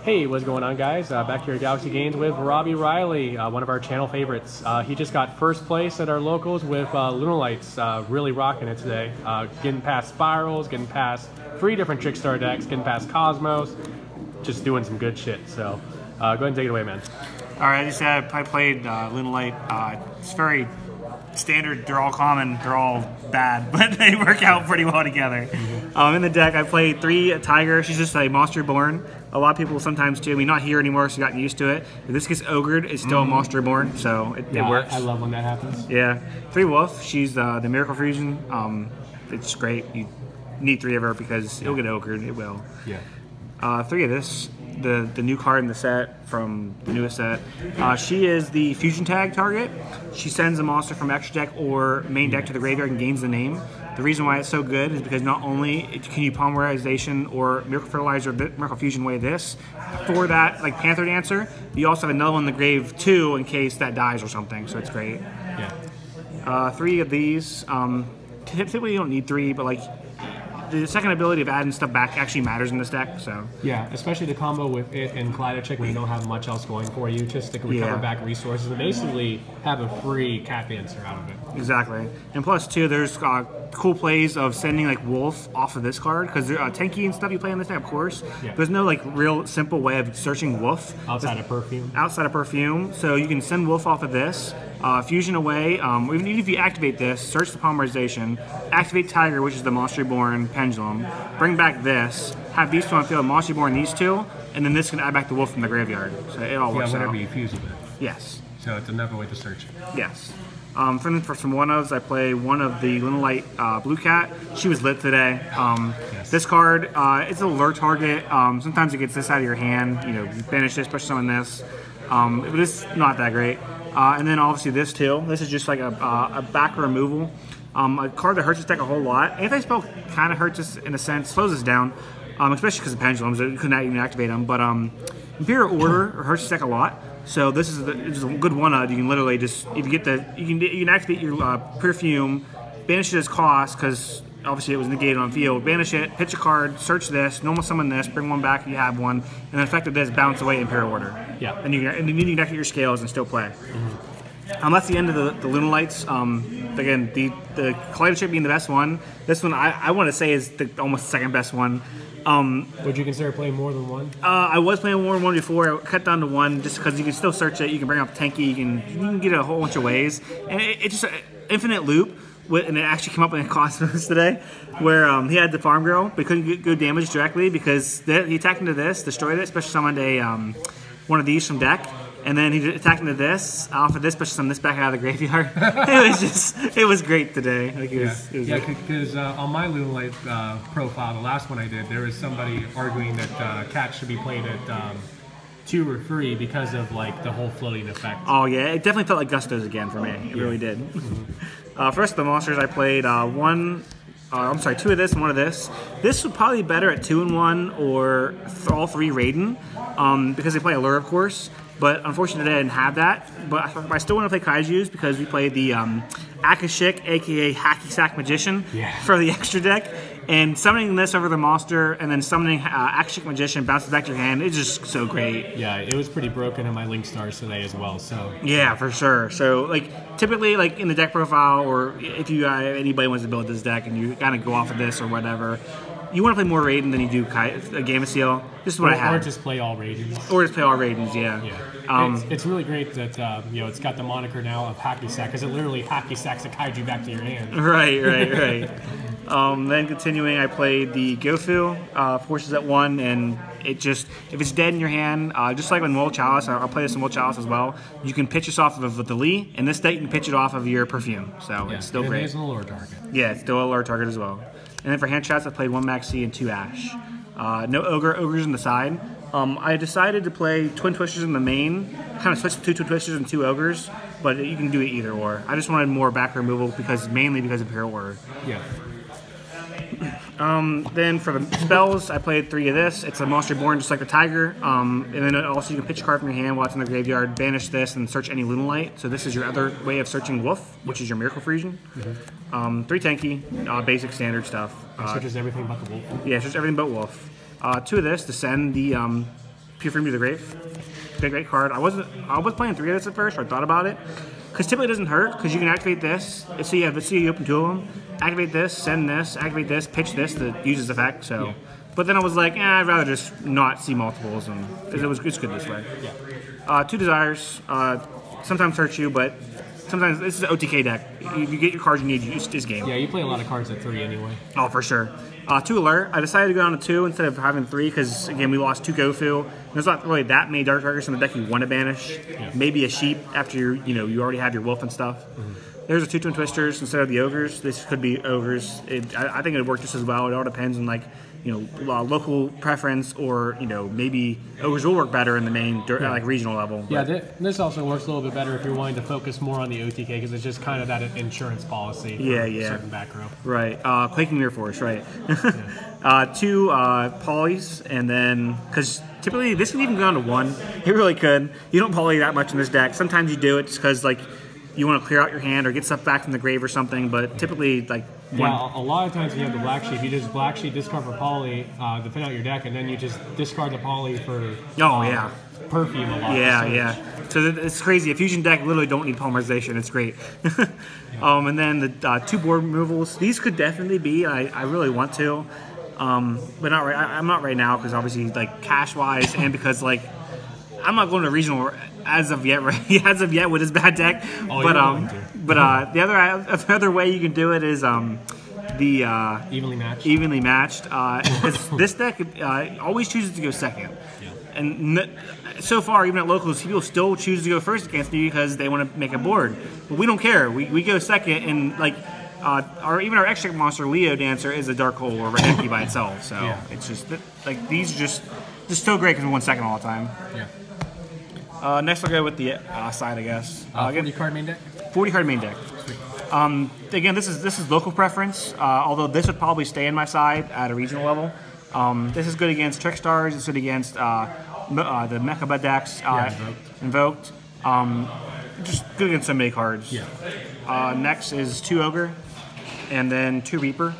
Hey, what's going on, guys? Back here at Galaxy Games with Robbie Riley, one of our channel favorites. He just got first place at our locals with Lunalights, really rocking it today. Getting past Spirals, getting past 3 different Trickstar decks, getting past Cosmos, just doing some good shit. So go ahead and take it away, man. All right, I played Lunalight. It's very standard. They're all common. They're all bad, but they work out pretty well together. In the deck, I played 3 Tiger. She's just a Monster Born. A lot of people sometimes too. I mean, not here anymore, so gotten used to it. If this gets ogred, it's still a Monster Born, so it works. I love when that happens. Yeah, 3 Wolf. She's the Miracle Fusion. It's great. You need 3 of her because it'll get ogred. It will. Yeah. 3 of this. The new card in the set from the newest set. She is the fusion tag target. She sends a monster from extra deck or main deck to the graveyard and gains the name. The reason why it's so good is because not only can you Polymerization or Miracle Fertilizer, Miracle Fusion way this for that like Panther Dancer, you also have another one in the grave too in case that dies or something. So it's great. Yeah. 3 of these. Typically you don't need 3, but like the second ability of adding stuff back actually matters in this deck, so. Yeah, especially the combo with it and Kaleidoscope when you don't have much else going for you, just to recover back resources and basically have a free cat dancer out of it. Exactly. And plus, too, there's cool plays of sending like Wolf off of this card, because Tenki and stuff you play in this deck, of course. Yeah. There's no like real simple way of searching Wolf. Outside of Perfume. Outside of Perfume. So you can send Wolf off of this, Fusion away, even if you activate this, search the Polymerization, activate Tiger, which is the Monster Reborn Pendulum, bring back this, have these 2 on field, Monster Reborn these 2, and then this can add back the Wolf from the graveyard. So it all works out. Yeah, whatever you fuse it with. Yes. So it's another way to search it. Yes. For some one-ofs, I play one of the Lunalight Blue Cat. She was lit today. Yes. This card, it's a lure target. Sometimes it gets this out of your hand. You know, you banish this, push summon this. But it's not that great. And then obviously this too. This is just like a back removal. A card that hurts this deck a whole lot. Anti-spell kind of hurts us in a sense, slows us down, especially because of pendulums. You couldn't even activate them. But Imperial Order hurts this deck a lot. So this is a good one-odd. You can literally just, if you get you can activate your Perfume, banish it as cost because obviously it was negated on field. Banish it, pitch a card, search this, normal summon this, bring one back if you have one, and then effective this, bounce away Imperial Order. Yeah. And then you can activate your scales and still play. That's the end of the Lunalights. Again, the Kaleidoscope being the best one. This one I want to say is almost the second best one. Would you consider playing more than 1? I was playing more than 1 before. I cut down to 1 just because you can still search it. You can bring up Tenki. You can get it a whole bunch of ways, and it's just an infinite loop. And it actually came up in Cosmos today, where he had the Farm Girl, but couldn't get good damage directly because he attacked into this, destroyed it, special summoned a one of these from deck. And then he attacked into this, off of this, pushing some this back out of the graveyard. it was great today. Like because on my Lunalight profile, the last one I did, there was somebody arguing that cats should be played at 2 or 3 because of like the whole floating effect. Oh yeah, it definitely felt like Gustos again for me. It really did. For the rest of the monsters, I played 2 of this and 1 of this. This would probably be better at 2 and 1 or all 3 Raiden, because they play Allure, of course. But unfortunately, I didn't have that. But I still want to play Kaijus because we played the Akashic, aka Hacky Sack Magician, for the extra deck. And summoning this over the monster and then summoning Akashic Magician bounces back to your hand, it's just so great. Yeah, it was pretty broken in my Link Stars today as well. So yeah, for sure. So like typically like in the deck profile, or if you anybody wants to build this deck and you kind of go off of this or whatever, you want to play more Raiden than you do Gamma Seal. This is what I have. Or just play all Raidens. Or just play all Raidens, yeah. It's really great that it's got the moniker now of Hacky Sack, because it literally Hacky Sacks a Kaiju back to your hand. Right. Then continuing, I played the Gofu, forces at 1, and it just, if it's dead in your hand, just like with Mold Chalice, I'll play this in Mold Chalice as well, you can pitch this off of the Lee, and this deck you can pitch it off of your Perfume, so it's still great. It is an allure target. Yeah, it's still a lure target as well. And then for hand shots, I played 1 Maxi and 2 Ash. No Ogres on the side. I decided to play Twin Twisters in the main, kind of switch to 2 Twin Twisters and 2 Ogres, but you can do it either or. I just wanted more back removal mainly because of Imperial Order. Yeah. Then for the spells, I played 3 of this. It's a Monster Born, just like the Tiger. And then also you can pitch a card from your hand while it's in the graveyard, banish this, and search any Lunalight. So this is your other way of searching Wolf, which is your Miracle Fusion. 3 Tenki, basic standard stuff. It searches everything but the Wolf. Yeah, it searches everything but Wolf. 2 of this to send the Perfume to the Grave. Great card. I was playing 3 of this at first, or I thought about it. Because typically it doesn't hurt, because you can activate this. Let's see, you open 2 of them. Activate this, send this, activate this, pitch this that uses effect. So, yeah. But then I was like, I'd rather just not see multiples, and because it's good this way. Yeah. 2 Desires. Sometimes hurt you, but sometimes this is an OTK deck. You get your cards you need. It's game. Yeah, you play a lot of cards at 3 anyway. Oh, for sure. 2 Alert. I decided to go down to 2 instead of having 3 because, again, we lost 2 Gofu. There's not really that many Dark Targets in the deck you want to banish. Yeah. Maybe a Sheep after you already have your Wolf and stuff. Mm-hmm. There's a 2 Twin Twisters instead of the Ogres. This could be Ogres. I think it would work just as well. It all depends on, like, local preference, or maybe Ogres will work better in the main like regional level. Yeah, this also works a little bit better if you're wanting to focus more on the OTK because it's just kind of that insurance policy. For a certain back row. Right. Quaking Mirror Force. Right. 2 Polys, and then because typically this can even go down to 1. It really could. You don't poly that much in this deck. Sometimes you do it just because like you want to clear out your hand or get stuff back from the grave or something. But typically like. Yeah, a lot of times when you have the black sheep, you just black sheep discard for poly to thin out your deck, and then you just discard the poly for perfume a lot. Yeah. So it's crazy. A fusion deck literally don't need polymerization. It's great. And then the 2 board removals. These could definitely be. I really want to, but not right. I'm not right now because obviously like cash wise and because like I'm not going to regional as of yet. Right? As of yet with his bad deck. The other way you can do it is the evenly matched. Because this deck always chooses to go second, and so far even at locals, people still choose to go first against me because they want to make a board. But we don't care. We go second, and like our extra monster Leo Dancer is a dark hole or empty by itself. So it's just like these are just so great because we won second all the time. Yeah. Next, I'll go with the side, I guess. 40 card main deck? 40 card main deck. Again, this is local preference, although this would probably stay in my side at a regional level. This is good against Trickstars. It's good against the Mecha Bud decks. Invoked. Just good against so many cards. Yeah. Next is 2 Ogre, and then 2 Reaper.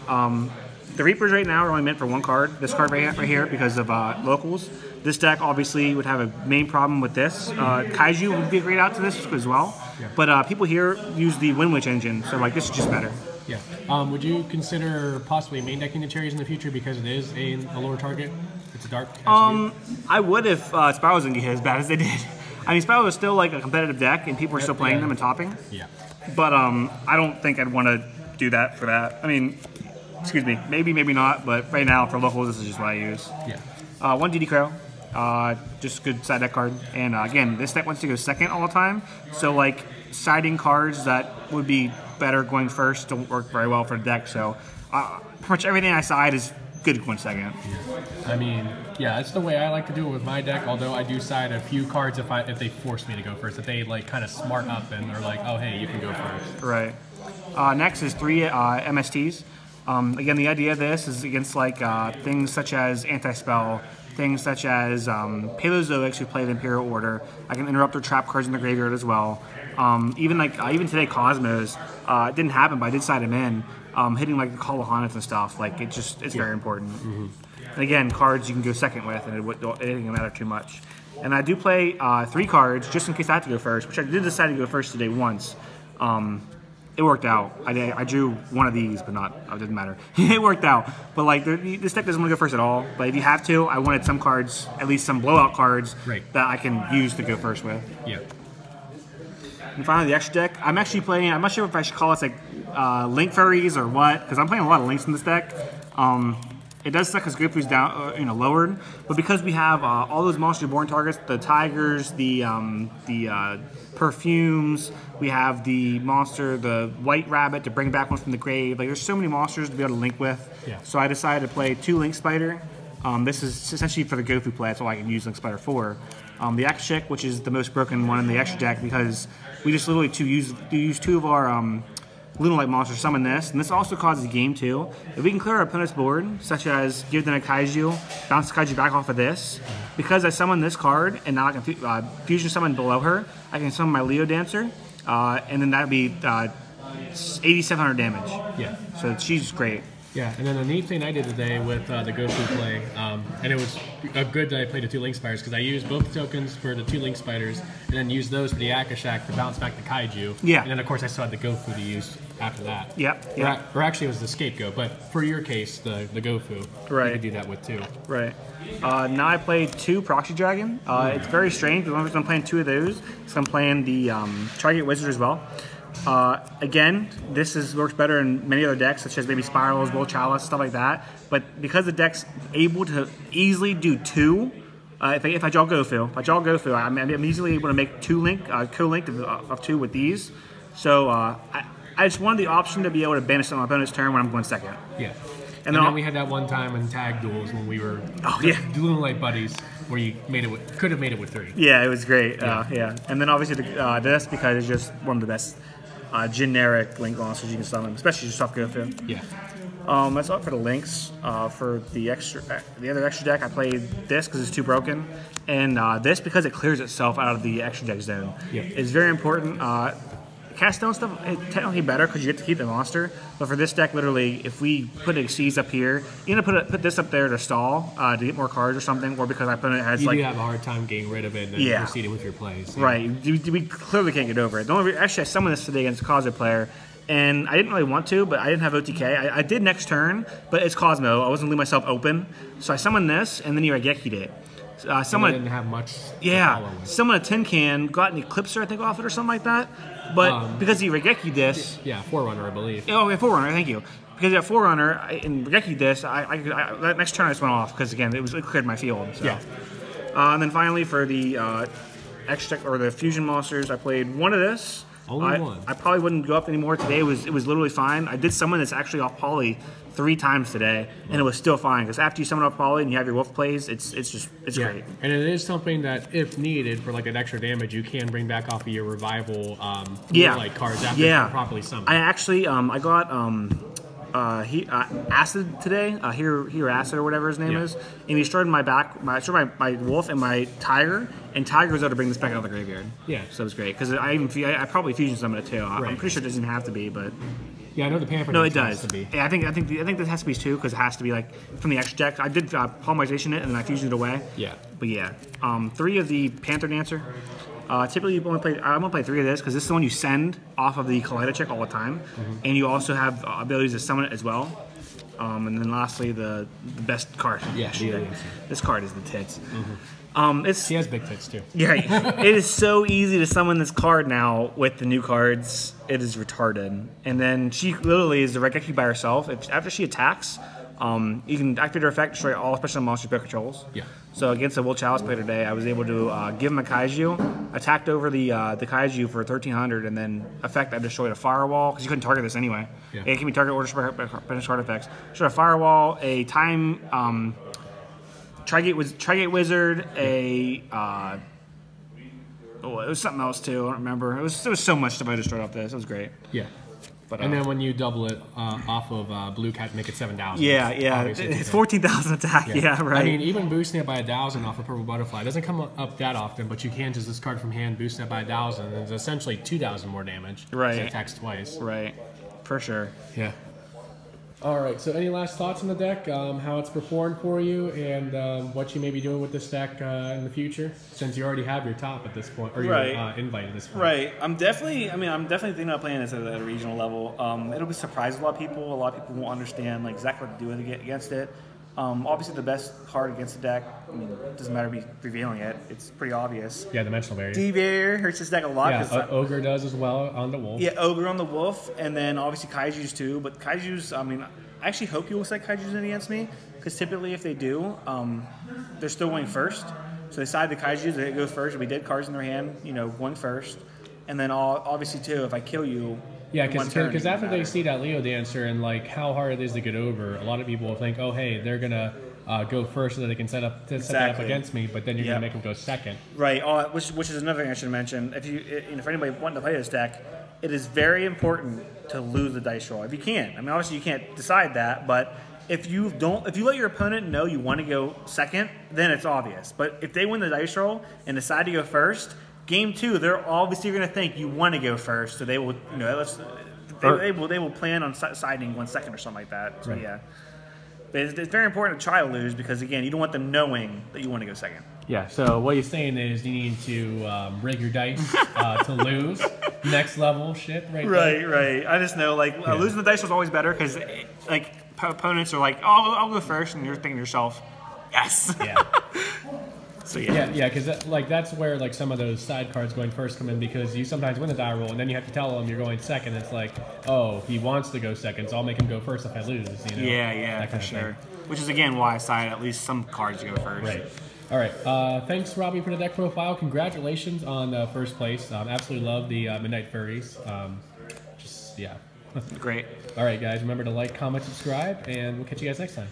The Reapers right now are only meant for 1 card. This card right here because of locals. This deck obviously would have a main problem with this. Kaiju would be a great out to this as well. Yeah. But people here use the Wind Witch engine, so like this is just better. Yeah. Would you consider possibly main decking the cherries in the future because it is a lower target? It's a dark attribute? I would if Spirals didn't get hit as bad as they did. I mean, Spirals is still like a competitive deck, and people are still playing them and topping. Yeah. But I don't think I'd want to do that for that. I mean, excuse me, maybe not, but right now for locals, this is just what I use. Yeah. 1 DD Crow. Just good side deck card, and again, this deck wants to go second all the time. So like siding cards that would be better going first don't work very well for the deck. So pretty much everything I side is good going second. I mean, yeah, that's the way I like to do it with my deck. Although I do side a few cards if they force me to go first. If they like kind of smart up and are like, oh hey, you can go first. Right. Next is 3 MSTs. Again, the idea of this is against like things such as anti-spell. Things such as Paleozoics who play the Imperial Order. I can interrupt their trap cards in the graveyard as well. Even today Cosmos, it didn't happen, but I did side him in. Hitting like the Colahoneth and stuff, like it's very important. Mm-hmm. And again, cards you can go second with, and it didn't matter too much. And I do play 3 cards just in case I have to go first, which I did decide to go first today once. It worked out. I drew one of these, but it didn't matter. It worked out. But like this deck doesn't want to go first at all. But if you have to, I wanted some cards, at least some blowout cards, that I can use to go first with. Yeah. And finally, the extra deck. I'm actually playing. I'm not sure if I should call it like Link Furries or what, because I'm playing a lot of Links in this deck. It does suck because Gofu's down, lowered, but because we have all those monster born targets, the tigers, the perfumes, we have the monster, the white rabbit to bring back one from the grave. Like there's so many monsters to be able to link with. Yeah. So I decided to play 2 Link Spider. This is essentially for the Gofu play. That's all I can use Link Spider for. The Axe which is the most broken one in the extra deck because we just literally use 2 of our Lunalight monsters, summon this, and this also causes a game too. If we can clear our opponent's board, such as give them a Kaiju, bounce the Kaiju back off of this, because I summon this card, and now I can fusion summon below her, I can summon my Leo Dancer, and then that would be 8,700 damage. Yeah. So she's great. Yeah, and then the neat thing I did today with the Gofu play, and it was good that I played the 2 Link Spiders because I used both tokens for the 2 Link Spiders and then used those for the Akashak to bounce back the Kaiju. Yeah. And then, of course, I still had the Gofu to use after that. Yep. Or actually, it was the Scapegoat, but for your case, the Gofu, right. you could do that with too. Right. Now I played 2 Proxy Dragon. It's very strange because I'm playing 2 of those, so I'm playing the Tri-Gate Wizard as well. Again, this works better in many other decks, such as maybe Spirals, Will Chalice, stuff like that. But because the deck's able to easily do 2, if I draw Gofu, I'm easily able to make 2 link, co-linked of 2 with these. So I just wanted the option to be able to banish on my opponent's turn when I'm going second. Yeah. And then we had that one time in tag duels when we were Lunalight buddies, where you could have made it with 3. Yeah, it was great. Yeah. And then obviously this because it's just one of the best generic link monsters you can summon, especially just off Gofu. Yeah. That's all for the links. For the other extra deck, I played this because it's too broken, and this because it clears itself out of the extra deck zone. Yeah. It's very important. Cast stone stuff is technically better because you get to keep the monster, but for this deck, literally, if we put Exceeds up here, you're gonna put this up there to stall to get more cards or something, or because I put it has you do have a hard time getting rid of it and proceeding with your plays. Yeah. Right, we clearly can't get over it. Actually, I summoned this today against a Cosmo player, and I didn't really want to, but I didn't have OTK. I did next turn, but it's Cosmo. I wasn't leaving myself open, so I summoned this, and then he Raigeki it. Someone didn't have much. Someone a tin can got an Eclipser, I think, off it or something like that. But because he Raigeki this, Forerunner, I believe. Oh, yeah, Forerunner. Thank you. Because he Forerunner and Raigeki this, that next turn I just went off because again it cleared my field. So. Yeah. And then finally for the extra or the fusion monsters, I played one of this. Only one. I probably wouldn't go up anymore today. It was literally fine. I did summon that's actually off poly 3 times today, and it was still fine. Because after you summon off poly and you have your wolf plays, it's great. And it is something that, if needed for like an extra damage, you can bring back off of your revival like cards after you properly summoned. I actually I got Acid today, Hero Acid or whatever his name is, and he destroyed my wolf and my tiger, and tiger was able to bring this back out of the graveyard. Yeah, so it was great because I probably fusion summoned it too. I'm pretty sure it doesn't have to be, but yeah, I know the Panther. No, it does. To be. Yeah, I think this has to be 2 because it has to be like from the extra deck. I did polymerization it and then I fusioned it away. Yeah, but 3 of the Panther Dancer. Typically, I'm gonna play 3 of this because this is the one you send off of the Collider check all the time, and you also have abilities to summon it as well. And then lastly, the best card. Yeah, this card is the tits. He has big tits too. Yeah, it is so easy to summon this card now with the new cards. It is retarded. And then she literally is the Raigeki by herself. After she attacks, you can activate her effect, destroy all special monsters Bear controls. Yeah. So against a Will Chalice player today, I was able to give him a Kaiju, attacked over the Kaiju for 1,300, and then effect I destroyed a Firewall because you couldn't target this anyway. Yeah. It can be target order special card effects. Destroyed a Firewall, a Time Tri-Gate Wizard, it was something else too. I don't remember. There was so much stuff I destroyed off this. It was great. Yeah. But, and then when you double it off of Blue Cat, make it 7,000. Yeah. It's 14,000 attack. Yeah, right. I mean, even boosting it by 1,000 off of Purple Butterfly doesn't come up that often, but you can just discard from hand, boosting it by 1,000, and it's essentially 2,000 more damage. Right. It attacks twice. Right. For sure. Yeah. All right. So, any last thoughts on the deck? How it's performed for you, and what you may be doing with this deck in the future, since you already have your top at this point, or your invite at this point. Right. I'm definitely thinking about playing this at a regional level. It'll be surprise a lot of people. A lot of people won't understand like exactly what to do against it. Obviously, the best card against the deck, I mean, it doesn't matter me revealing it. It's pretty obvious. Yeah, Dimensional Barrier. D-Barrier hurts this deck a lot. Yeah, Ogre does as well on the Wolf. Yeah, Ogre on the Wolf, and then obviously Kaijus too. But Kaijus, I mean, I actually hope you will set Kaijus in against me, because typically if they do, they're still going first. So they side the Kaijus, they go first. It'll be dead cards in their hand, going first. And then obviously too, if I kill you, yeah, because after they see that Leo Dancer and like how hard it is to get over, a lot of people will think, oh hey, they're gonna go first so that they can set that up against me, but then you're gonna make them go second. Right. Which is another thing I should mention. If anybody wanting to play this deck, it is very important to lose the dice roll if you can. I mean, obviously you can't decide that, but if you let your opponent know you want to go second, then it's obvious. But if they win the dice roll and decide to go first, game 2, they're obviously going to think you want to go first, so they will, They will plan on siding 1 second or something like that. So yeah. But it's very important to try to lose because, again, you don't want them knowing that you want to go second. Yeah, so what he's saying is you need to rig your dice to lose. Next level shit right there. Right. I just know, like, losing the dice was always better because, like, opponents are like, oh, I'll go first, and you're thinking to yourself, yes. Yeah. So yeah, because like that's where like some of those side cards going first come in because you sometimes win the die roll and then you have to tell him you're going second. It's like, oh, he wants to go second, so I'll make him go first if I lose. You know? Yeah, for sure. Which is again why I side at least some cards to go first. Right. All right. Thanks, Robbie, for the deck profile. Congratulations on first place. Absolutely love the Midnight Furries. Yeah. Great. All right, guys. Remember to like, comment, subscribe, and we'll catch you guys next time.